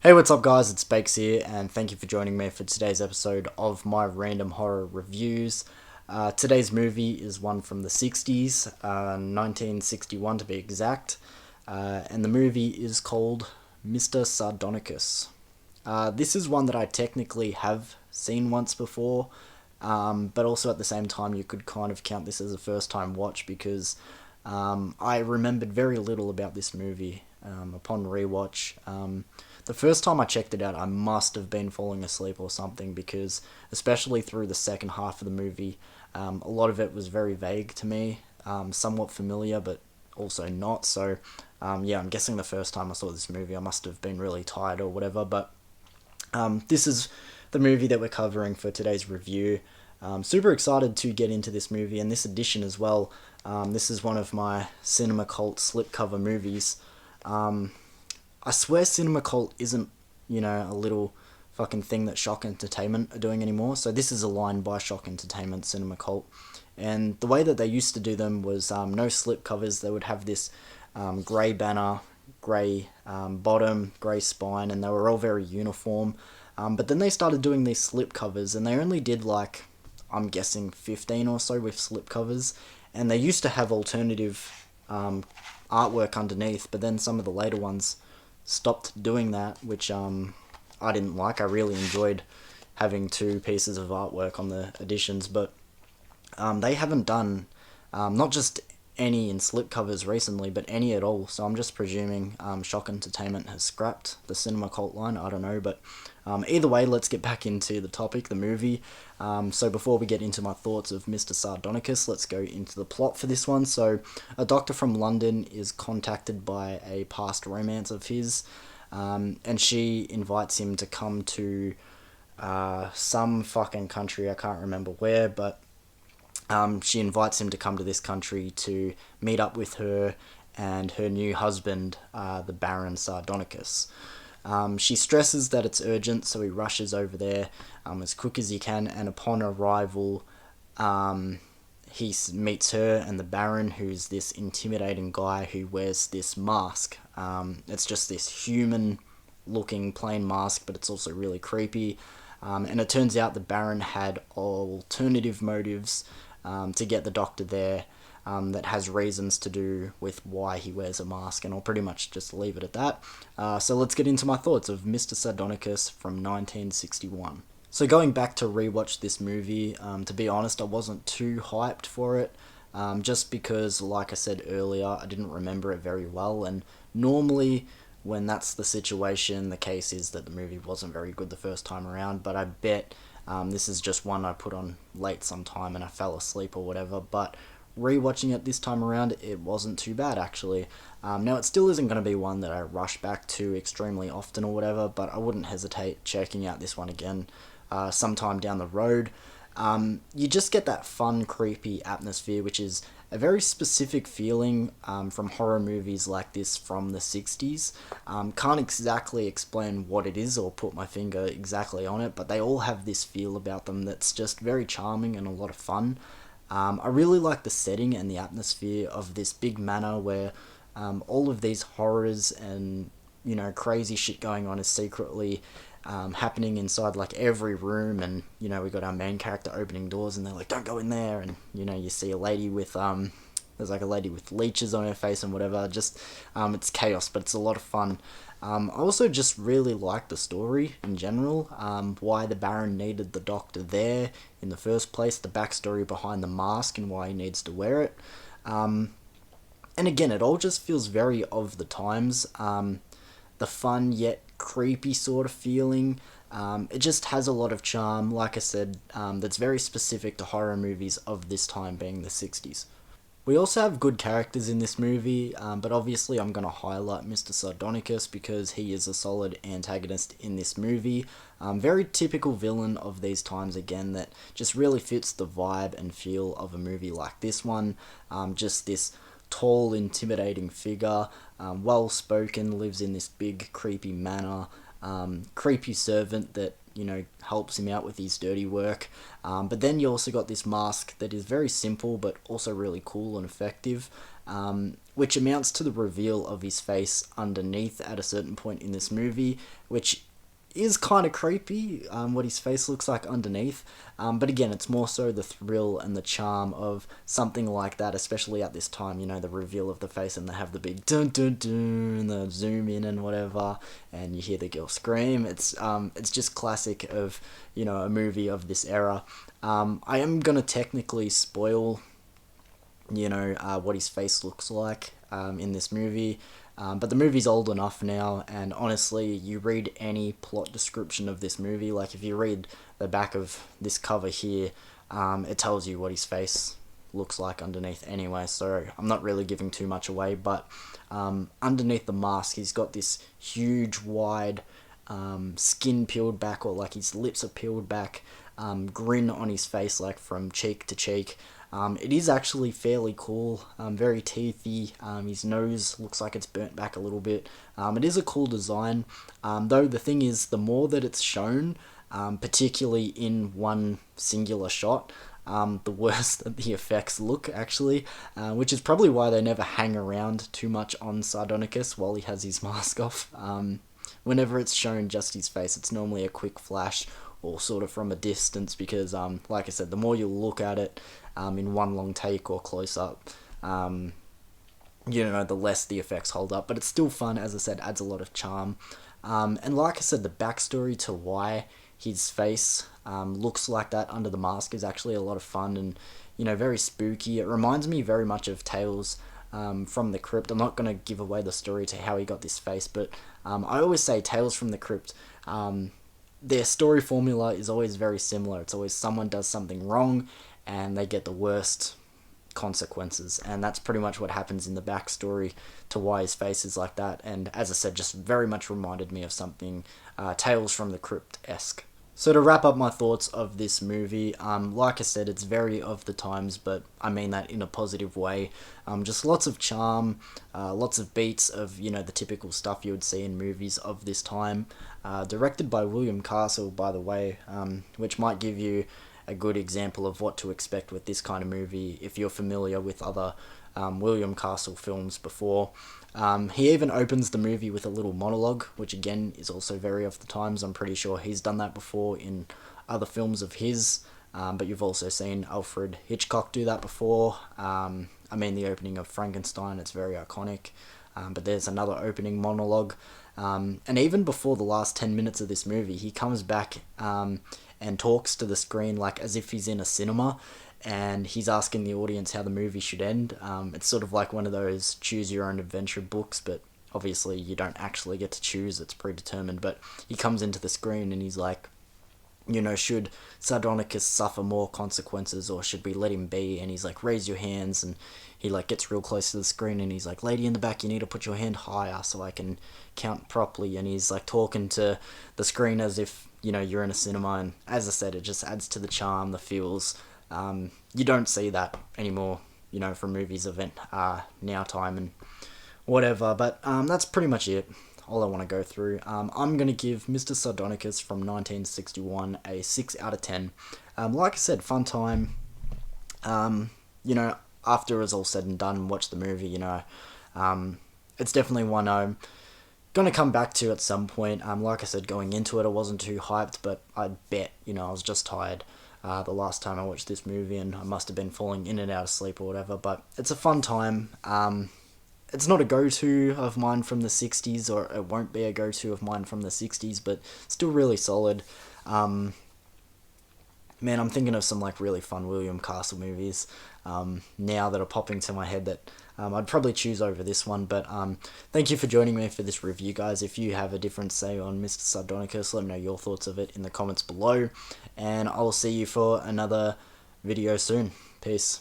Hey, what's up, guys? It's Bakes here, and thank you for joining me for today's episode of my random horror reviews. Today's movie is one from the 60s, 1961 to be exact, and the movie is called Mr. Sardonicus. This is one that I technically have seen once before, but also at the same time, you could kind of count this as a first time watch because I remembered very little about this movie upon rewatch. The first time I checked it out, I must have been falling asleep or something because, especially through the second half of the movie, a lot of it was very vague to me, somewhat familiar, but also not. So, yeah, I'm guessing the first time I saw this movie, I must have been really tired or whatever. But this is the movie that we're covering for today's review. Super excited to get into this movie and this edition as well. This is one of my Cinema Cult slipcover movies. I swear Cinema Cult isn't, a little fucking thing that Shock Entertainment are doing anymore. So this is a line by Shock Entertainment, Cinema Cult. And the way that they used to do them was no slipcovers. They would have this grey banner, grey bottom, grey spine, and they were all very uniform. But then they started doing these slipcovers, and they only did I'm guessing 15 or so with slipcovers. And they used to have alternative artwork underneath, but then some of the later ones stopped doing that, which I didn't like. I really enjoyed having two pieces of artwork on the editions, but they haven't done not just any in slipcovers recently, but any at all. So I'm just presuming Shock Entertainment has scrapped the Cinema Cult line. I don't know, but either way, let's get back into the topic, the movie. So before we get into my thoughts of Mr. Sardonicus, let's go into the plot for this one. So a doctor from London is contacted by a past romance of his, and she invites him to come to some fucking country, I can't remember where, but she invites him to come to this country to meet up with her and her new husband, the Baron Sardonicus. She stresses that it's urgent, so he rushes over there as quick as he can, and upon arrival, he meets her and the Baron, who's this intimidating guy who wears this mask. It's just this human-looking plain mask, but it's also really creepy. And it turns out the Baron had alternative motives to get the doctor there, that has reasons to do with why he wears a mask, and I'll pretty much just leave it at that. So let's get into my thoughts of Mr. Sardonicus from 1961. So going back to rewatch this movie, to be honest, I wasn't too hyped for it, just because, like I said earlier, I didn't remember it very well, and normally when that's the situation, the case is that the movie wasn't very good the first time around, but I bet this is just one I put on late sometime and I fell asleep or whatever, but rewatching it this time around, it wasn't too bad actually. Now, it still isn't going to be one that I rush back to extremely often or whatever, but I wouldn't hesitate checking out this one again sometime down the road. You just get that fun, creepy atmosphere, which is a very specific feeling from horror movies like this from the 60s. Can't exactly explain what it is or put my finger exactly on it, but they all have this feel about them that's just very charming and a lot of fun. I really like the setting and the atmosphere of this big manor where all of these horrors and, crazy shit going on is secretly happening inside every room, and we got our main character opening doors and they're like, don't go in there, and you see a lady with there's a lady with leeches on her face and whatever. Just it's chaos, but it's a lot of fun. I also just really like the story in general, why the Baron needed the doctor there in the first place, the backstory behind the mask and why he needs to wear it. And again, it all just feels very of the times. The fun yet creepy sort of feeling. It just has a lot of charm, like I said, that's very specific to horror movies of this time, being the 60s. We also have good characters in this movie, but obviously I'm going to highlight Mr. Sardonicus because he is a solid antagonist in this movie. Very typical villain of these times again, that just really fits the vibe and feel of a movie like this one. Just this tall, intimidating figure, well-spoken, lives in this big, creepy manor, creepy servant that, helps him out with his dirty work. But then you also got this mask that is very simple but also really cool and effective, which amounts to the reveal of his face underneath at a certain point in this movie, which is kind of creepy, what his face looks like underneath. But again, it's more so the thrill and the charm of something like that, especially at this time, the reveal of the face, and they have the big dun dun dun, the zoom in and whatever, and you hear the girl scream. It's just classic of, a movie of this era. I am gonna technically spoil, what his face looks like in this movie. But the movie's old enough now, and honestly, you read any plot description of this movie, like if you read the back of this cover here, it tells you what his face looks like underneath anyway, so I'm not really giving too much away, but underneath the mask, he's got this huge, wide, skin peeled back, or like his lips are peeled back, grin on his face, like from cheek to cheek. It is actually fairly cool, very teethy. His nose looks like it's burnt back a little bit. It is a cool design, though the thing is, the more that it's shown, particularly in one singular shot, the worse that the effects look, actually, which is probably why they never hang around too much on Sardonicus while he has his mask off. Whenever it's shown just his face, it's normally a quick flash or sort of from a distance, because like I said, the more you look at it in one long take or close up, the less the effects hold up. But it's still fun, as I said, adds a lot of charm. And like I said, the backstory to why his face looks like that under the mask is actually a lot of fun and, very spooky. It reminds me very much of Tales from the Crypt. I'm not going to give away the story to how he got this face, but I always say Tales from the Crypt, their story formula is always very similar. It's always someone does something wrong and they get the worst consequences, and that's pretty much what happens in the backstory to why his face is like that. And as I said, just very much reminded me of something Tales from the Crypt-esque. So to wrap up my thoughts of this movie, like I said, it's very of the times, but I mean that in a positive way. Just lots of charm, lots of beats of, the typical stuff you would see in movies of this time. Directed by William Castle, by the way, which might give you a good example of what to expect with this kind of movie if you're familiar with other William Castle films before. He even opens the movie with a little monologue, which again is also very of the times. I'm pretty sure he's done that before in other films of his, but you've also seen Alfred Hitchcock do that before. The opening of Frankenstein, it's very iconic, but there's another opening monologue. And even before the last 10 minutes of this movie, he comes back and talks to the screen like as if he's in a cinema, and he's asking the audience how the movie should end. It's sort of like one of those choose your own adventure books, but obviously you don't actually get to choose, it's predetermined. But he comes into the screen and he's like, should Sardonicus suffer more consequences, or should we let him be? And he's like, raise your hands, and he like gets real close to the screen and he's like, lady in the back, you need to put your hand higher so I can count properly. And he's like talking to the screen as if, you're in a cinema. And as I said, it just adds to the charm, the feels. You don't see that anymore, from movies of now time and whatever. But that's pretty much it, all I want to go through. I'm going to give Mr. Sardonicus from 1961 a 6 out of 10. Like I said, fun time. After it's all said and done, watch the movie, it's definitely one I'm going to come back to at some point. Like I said, going into it, I wasn't too hyped, but I bet, I was just tired the last time I watched this movie, and I must have been falling in and out of sleep or whatever. But it's a fun time. It's not a go-to of mine from the 60s, or it won't be a go-to of mine from the 60s, but still really solid. Man, I'm thinking of some like really fun William Castle movies now that are popping to my head that I'd probably choose over this one. But thank you for joining me for this review, guys. If you have a different say on Mr. Sardonicus, let me know your thoughts of it in the comments below, and I will see you for another video soon. Peace.